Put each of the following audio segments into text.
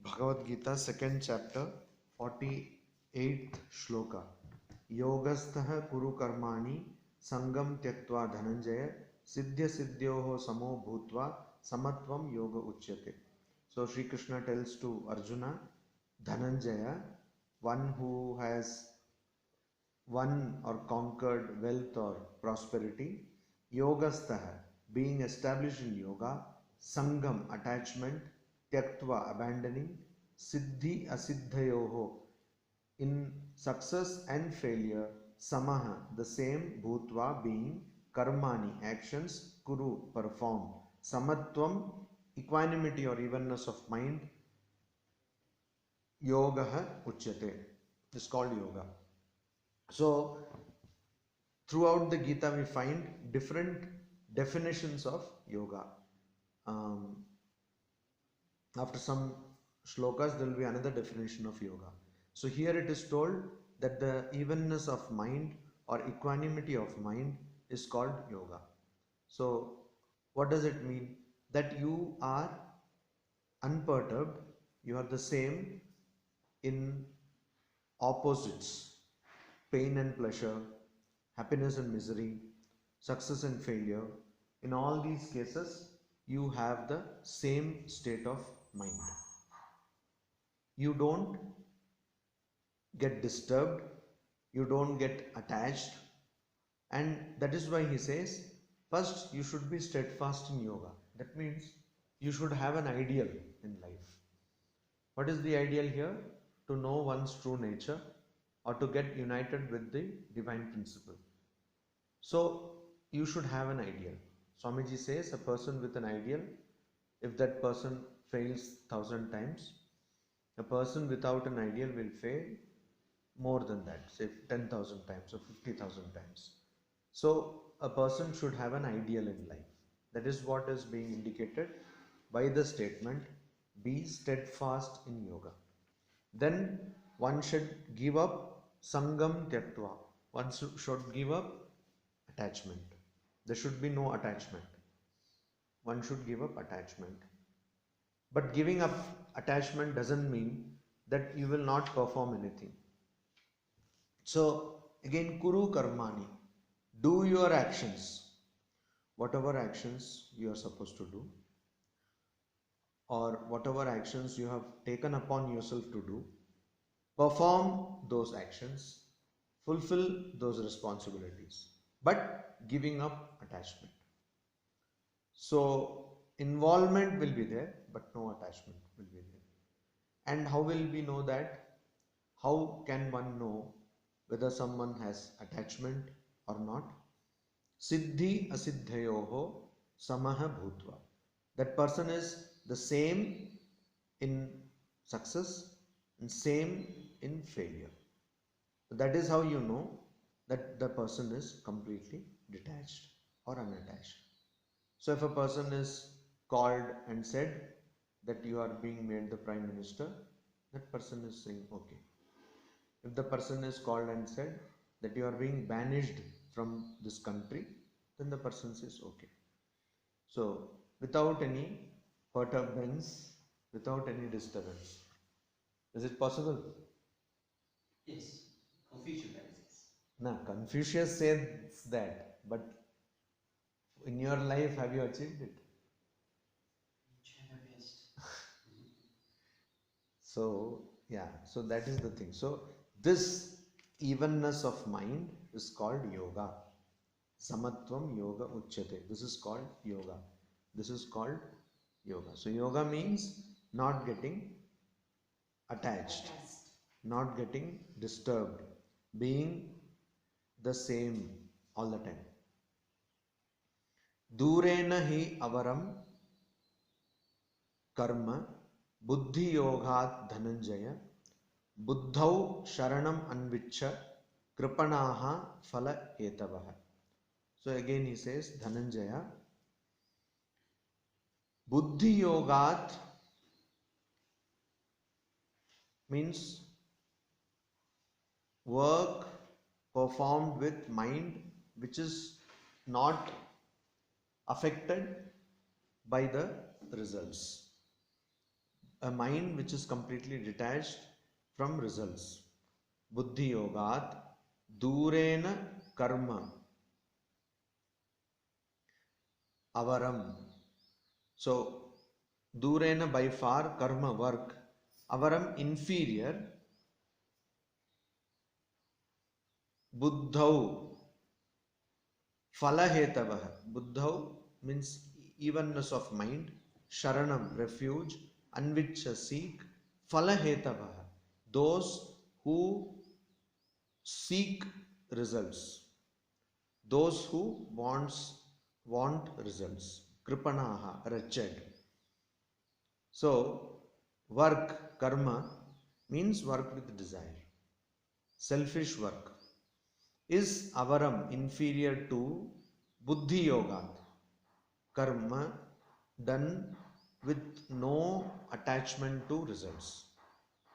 Bhagavad Gita, 2nd chapter, 48th shloka. Yogastha kuru karmani sangam tyaktva dhananjaya siddhya siddhyoho samo bhutva samatvam yoga uchyate. So Sri Krishna tells to Arjuna, Dhananjaya, one who has won or conquered wealth or prosperity, yogastaha, being established in yoga, sangam, attachment, tyaktva, abandoning, siddhi asiddhayoho, in success and failure, samaha, the same, bhutva, being, karmani, actions, kuru, perform, samatvam, equanimity or evenness of mind, yoga uchyate, is called yoga. So throughout the Gita we find different definitions of yoga. After some shlokas there will be another definition of yoga. So here it is told that the evenness of mind or equanimity of mind is called yoga. So what does it mean? That you are unperturbed, you are the same in opposites, pain and pleasure, happiness and misery, success and failure. In all these cases, you have the same state of mind. You don't get disturbed, you don't get attached, and that is why he says, first you should be steadfast in yoga. That means you should have an ideal in life. What is the ideal here? To know one's true nature, or to get united with the divine principle. So you should have an ideal. Swamiji says a person with an ideal, if that person fails 1,000 times, a person without an ideal will fail more than that, say 10,000 times or 50,000 times. So a person should have an ideal in life. That is what is being indicated by the statement, be steadfast in yoga. Then one should give up sangam tyaktva. One should give up attachment. There should be no attachment. One should give up attachment. But giving up attachment doesn't mean that you will not perform anything. So again, kuru karmani, do your actions, whatever actions you are supposed to do, or whatever actions you have taken upon yourself to do, perform those actions, fulfill those responsibilities, but giving up attachment. So involvement will be there, but no attachment will be there. And how will we know that? How can one know whether someone has attachment or not? Siddhi asiddhayoho samaha bhutva. That person is the same in success and same in failure. That is how you know that the person is completely detached or unattached. So if a person is called and said that you are being made the Prime Minister, that person is saying okay. If the person is called and said that you are being banished from this country, then the person says okay. So without any perturbance, without any disturbance. Is it possible? Yes, Confucius says. No, Confucius says that, but in your life, have you achieved it? Try my best. So, yeah, so that is the thing. So, this evenness of mind is called yoga. Samatvam yoga uchyate. This is called yoga. This is called yoga. So, yoga means not getting attached, not getting disturbed, being the same all the time. Durena hi avaram karma buddhi yogat dhananjaya buddhau sharanam anvichya kripanaha phala etavaha. So again he says, Dhananjaya, buddhi yogat means work performed with mind which is not affected by the results. A mind which is completely detached from results. Buddhi yogat durena karma avaram. So, durena by far, karma work, avaram inferior, buddhau falahetavah. Buddhau means evenness of mind, sharanam refuge, anvicha seek, falahetavah those who seek results, those who want results, kripanaha wretched. So work, karma means work with desire, selfish work is avaram inferior to buddhi yoga, karma done with no attachment to results.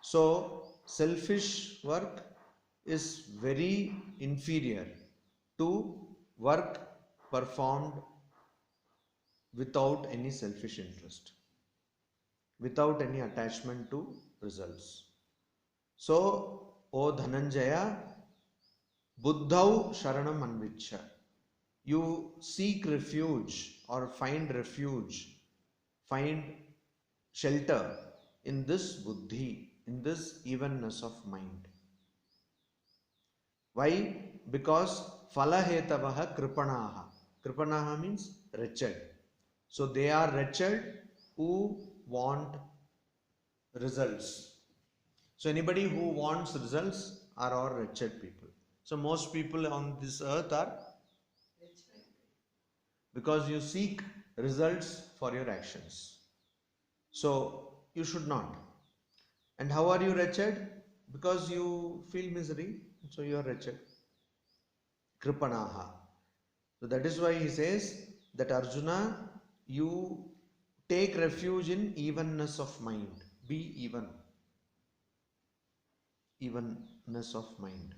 So selfish work is very inferior to work performed without any selfish interest, without any attachment to results. So, O Dhananjaya, Buddhau Sharanam Anvicha. You seek refuge or find refuge, find shelter in this buddhi, in this evenness of mind. Why? Because falahetavaha kripanaha. Kripanaha means wretched. So they are wretched who want results. So anybody who wants results are all wretched people. So most people on this earth are because you seek results for your actions. So you should not. And how are you wretched? Because you feel misery, so you are wretched. Kripanaha. So that is why he says that Arjuna, you take refuge in evenness of mind. Be even. Evenness of mind.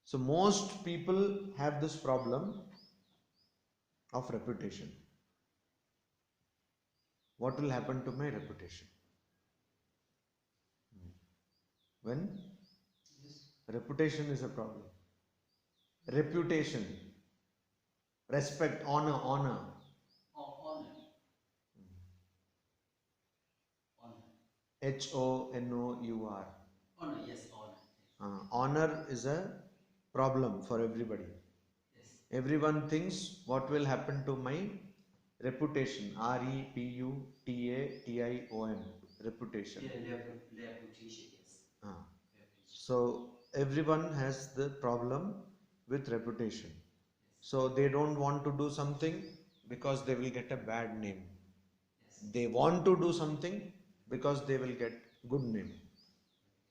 So most people have this problem of reputation. What will happen to my reputation? When reputation is a problem. Reputation, respect, honor. Honor. Honor. Honor, yes, honor. Honor is a problem for everybody. Yes. Everyone thinks what will happen to my reputation. Reputation. Reputation. Reputation, yes. So everyone has the problem with reputation. So they don't want to do something because they will get a bad name. Yes. They want to do something because they will get good name.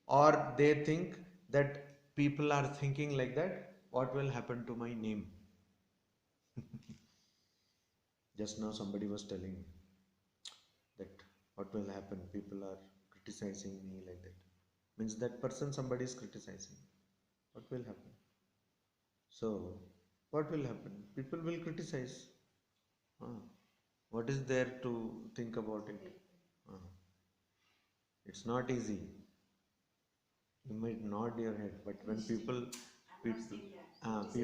Or they think that people are thinking like that, what will happen to my name? Just now somebody was telling me that what will happen, people are criticizing me like that. Means that person somebody is criticizing. What will happen? So, what will happen? People will criticize. What is there to think about it? It's not easy. You might nod your head, but when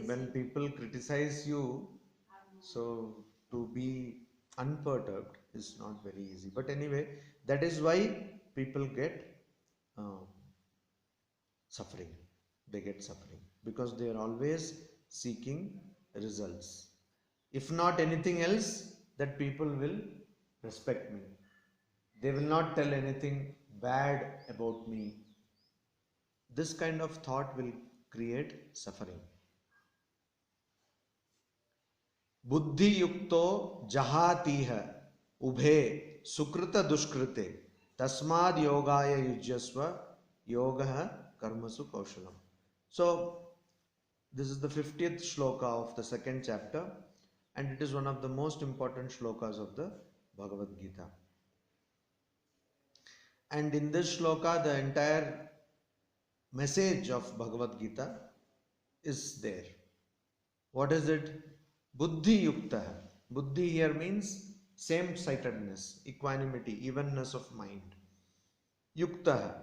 when people criticize you, so to be unperturbed is not very easy. But anyway, that is why people get suffering. They get suffering because they are always seeking results. If not anything else, that people will respect me. They will not tell anything bad about me. This kind of thought will create suffering. Buddhi yukto jahatiha ubhe sukrita dushkrite tasmad yogaya yujyasva yogaha karmasu kaushalam. So this is the 50th shloka of the second chapter, and it is one of the most important shlokas of the Bhagavad Gita. And in this shloka, the entire message of Bhagavad Gita is there. What is it? Buddhi yukta. Buddhi here means same-sightedness, equanimity, evenness of mind. Yukta,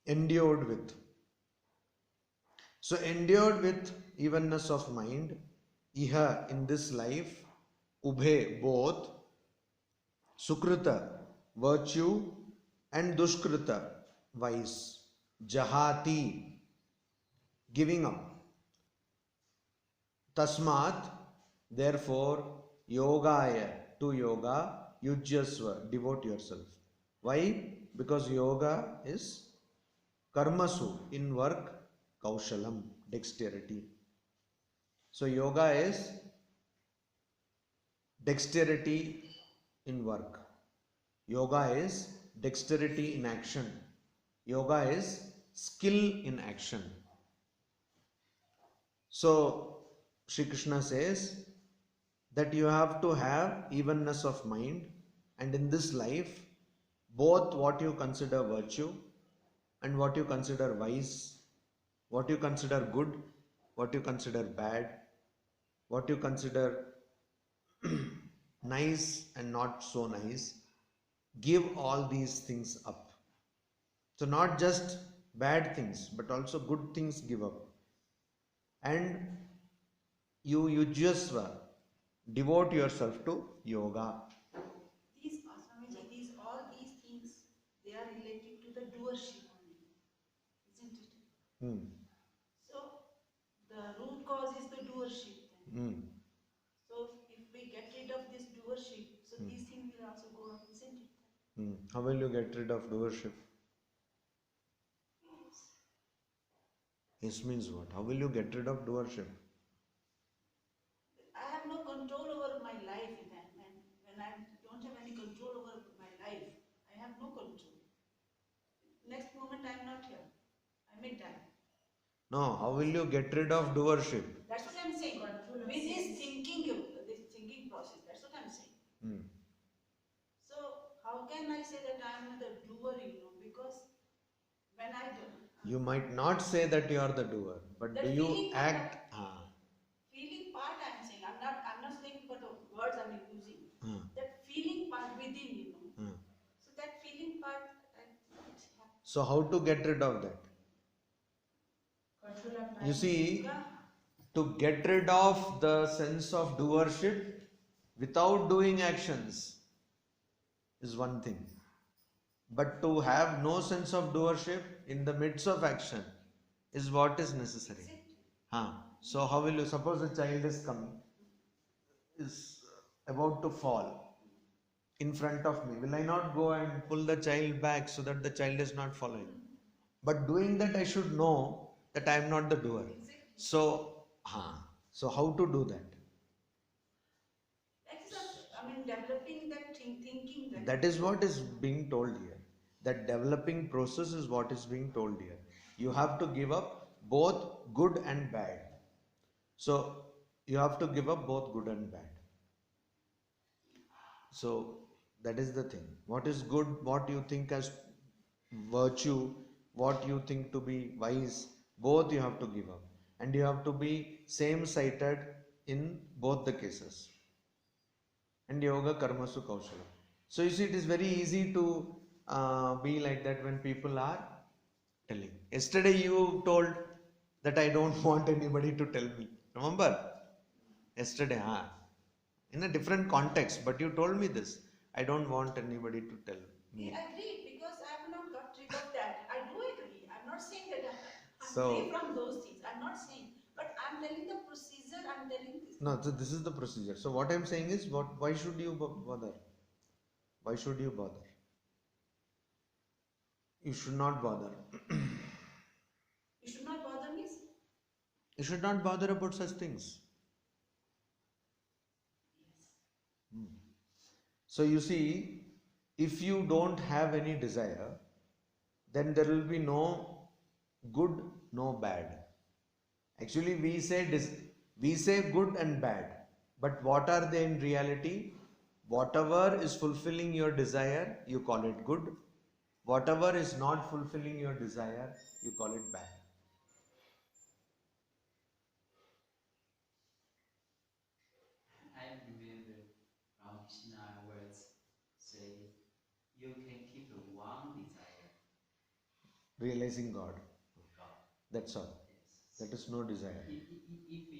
endured with. So endured with evenness of mind, iha in this life, ubhe both, sukrita virtue and dushkrita vice, jahati giving up. Tasmat, therefore, yogaya, to yoga, yujyasva, devote yourself. Why? Because yoga is karmasu, in work, kaushalam, dexterity. So yoga is dexterity in work. Yoga is dexterity in action. Yoga is skill in action. So Sri Krishna says that you have to have evenness of mind, and in this life, both what you consider virtue and what you consider vice, what you consider good, what you consider bad, what you consider nice and not so nice, give all these things up. So not just bad things, but also good things give up. And you yujyasva, devote yourself to yoga. These, Swamiji, all these things, they are related to the doership only, isn't it? So the root cause is the doership then. So if we get rid of this doership, so these things will also go up, isn't it? How will you get rid of doership? Yes means what? How will you get rid of doership? I have no control over my life then. When I don't have any control over my life, I have no control. Next moment I am not here. I may die. No, how will you get rid of doership? That's what I'm saying. With this thinking process, that's what I'm saying. So how can I say that I am the doer, because when I do, You might not say that you are the doer, but do you act? Feeling part I'm saying. I'm not saying for the words I'm using. That feeling part within, So that feeling part, So how to get rid of that? You see, to get rid of the sense of doership without doing actions is one thing. But to have no sense of doership in the midst of action is what is necessary. So how will you, suppose a child is coming, is about to fall in front of me. Will I not go and pull the child back so that the child is not falling? But doing that I should know that I am not the doer. So how to do that? Developing that thinking. That is what is being told here. That developing process is what is being told here. You have to give up both good and bad. So you have to give up both good and bad. So that is the thing. What is good, what you think as virtue, what you think to be wise, both you have to give up. And you have to be same-sighted in both the cases. And yoga karmasu kaushala. So you see, it is very easy to be like that when people are telling. Yesterday you told that I don't want anybody to tell me. Remember? Yesterday, in a different context, but you told me this. I don't want anybody to tell me. I agree, because I have not got rid of that. I do agree. I'm not saying that I'm free from those things. I'm not saying. But I'm telling the procedure, I'm telling this. No, so this is the procedure. So what I'm saying is, why should you bother? Why should you bother? You should not bother. You should not bother me? You should not bother about such things. Yes. So you see, if you don't have any desire, then there will be no good, no bad. Actually, we say good and bad, but what are they in reality? Whatever is fulfilling your desire, you call it good. Whatever is not fulfilling your desire, you call it bad. Realizing God. God. That's all. Yes. That is no desire. If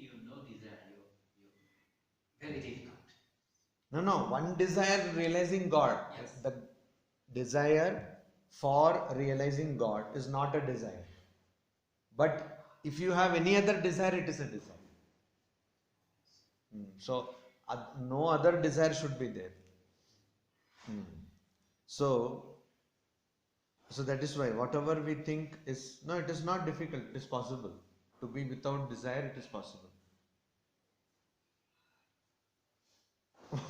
you no desire, you very difficult. No. One desire realizing God. Yes. The desire for realizing God is not a desire. But if you have any other desire, it is a desire. So, no other desire should be there. So that is why whatever we think is, no, it is not difficult, it is possible. To be without desire, it is possible.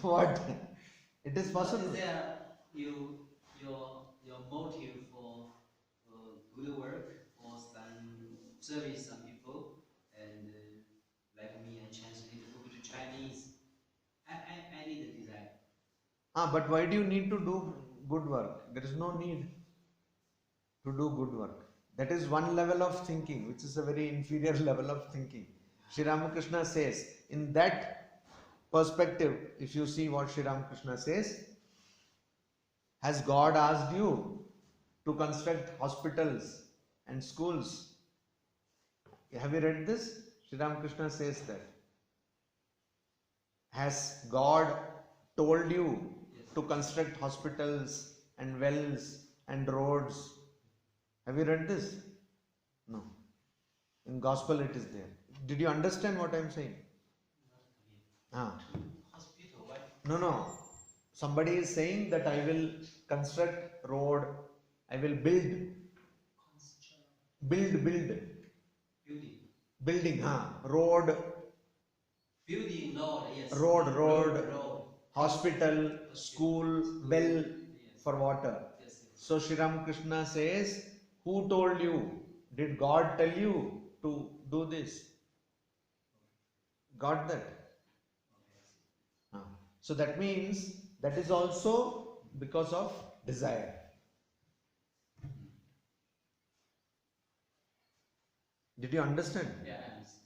What? It is possible. What is there your motive for good work or some service some people and like me I translate the book to Chinese. I need a desire. But why do you need to do good work? There is no need to do good work. That is one level of thinking, which is a very inferior level of thinking. Sri Ramakrishna says, in that perspective, if you see what Sri Ramakrishna says, has God asked you to construct hospitals and schools? Have you read this? Sri Ramakrishna says that. Has God told you to construct hospitals and wells and roads? Have you read this? No. In Gospel it is there. Did you understand what I am saying? Hospital, what? No. Somebody is saying that I will construct road, I will build. Building. Building, road. Building road, yes. Road. Hospital, school, well for water. Yes. So Sri Ramakrishna says, who told you? Did God tell you to do this? Got that? So that means that is also because of desire. Did you understand? Yeah, I understand.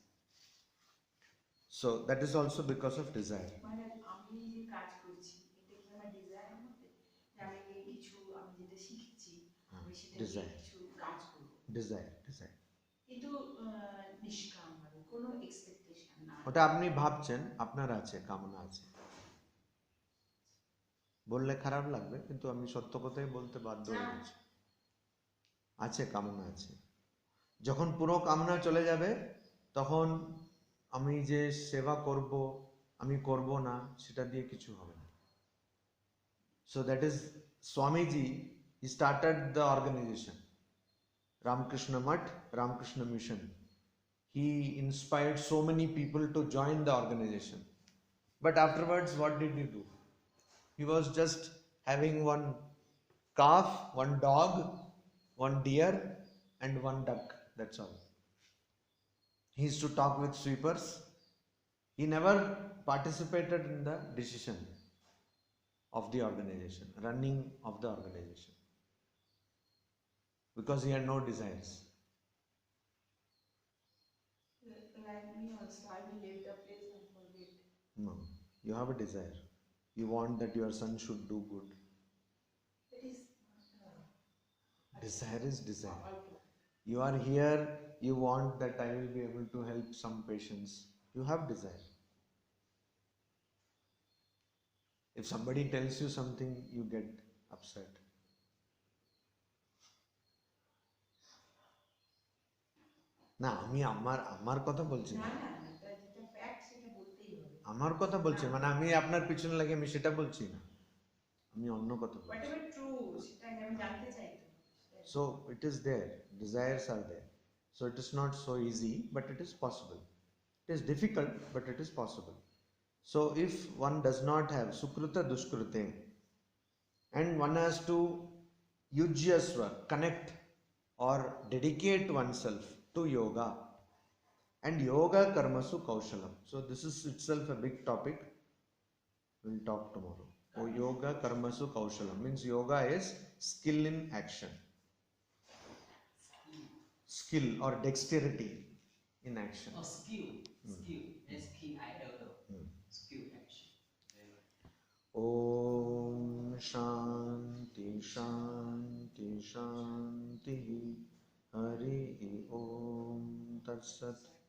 So that is also because of desire. Desire. ওটা আপনি ভাবছেন আপনার আছে কামনা আছে বললে খারাপ লাগবে কিন্তু আমি সত্য কথাই বলতে বাধ্য হয়েছি আছে কামনা আছে যখন পুরো কামনা চলে যাবে তখন আমি যে সেবা করব আমি করব না সেটা দিয়ে কিছু হবে না so that is Swamiji he started the organization Ramakrishna Math Ramakrishna Mission he inspired so many people to join the organization but afterwards what did he do he was just having one calf one dog one deer and one duck that's all he used to talk with sweepers he never participated in the decision of the organization running of the organization because he had no desires like me also I will leave the place and forget no you have a desire you want that your son should do good it is desire is desire you are here you want that I will be able to help some patients you have desire if somebody tells you something you get upset না আমি আমার কথা বলছি না যেটা fact সেটা বলতেই হবে আমার কথা বলছি মানে আমি আপনার পিছনে লাগে আমি সেটা বলছি না আমি অন্য কথা বলছি whatever true সেটা আমি জানতে চাই so it is there desires are there so it is not so easy but it is possible it is difficult but it is possible so if one does not have sukruta duskrute and one has to yujyasva connect or dedicate oneself to yoga and yoga karmasu kaushalam so this is itself a big topic we'll talk tomorrow yoga karmasu kaushalam means yoga is skill in action skill or dexterity in action skill S-K-I-L-L skill action Om Shanti Shanti Shanti Harihi Om Tat Sat.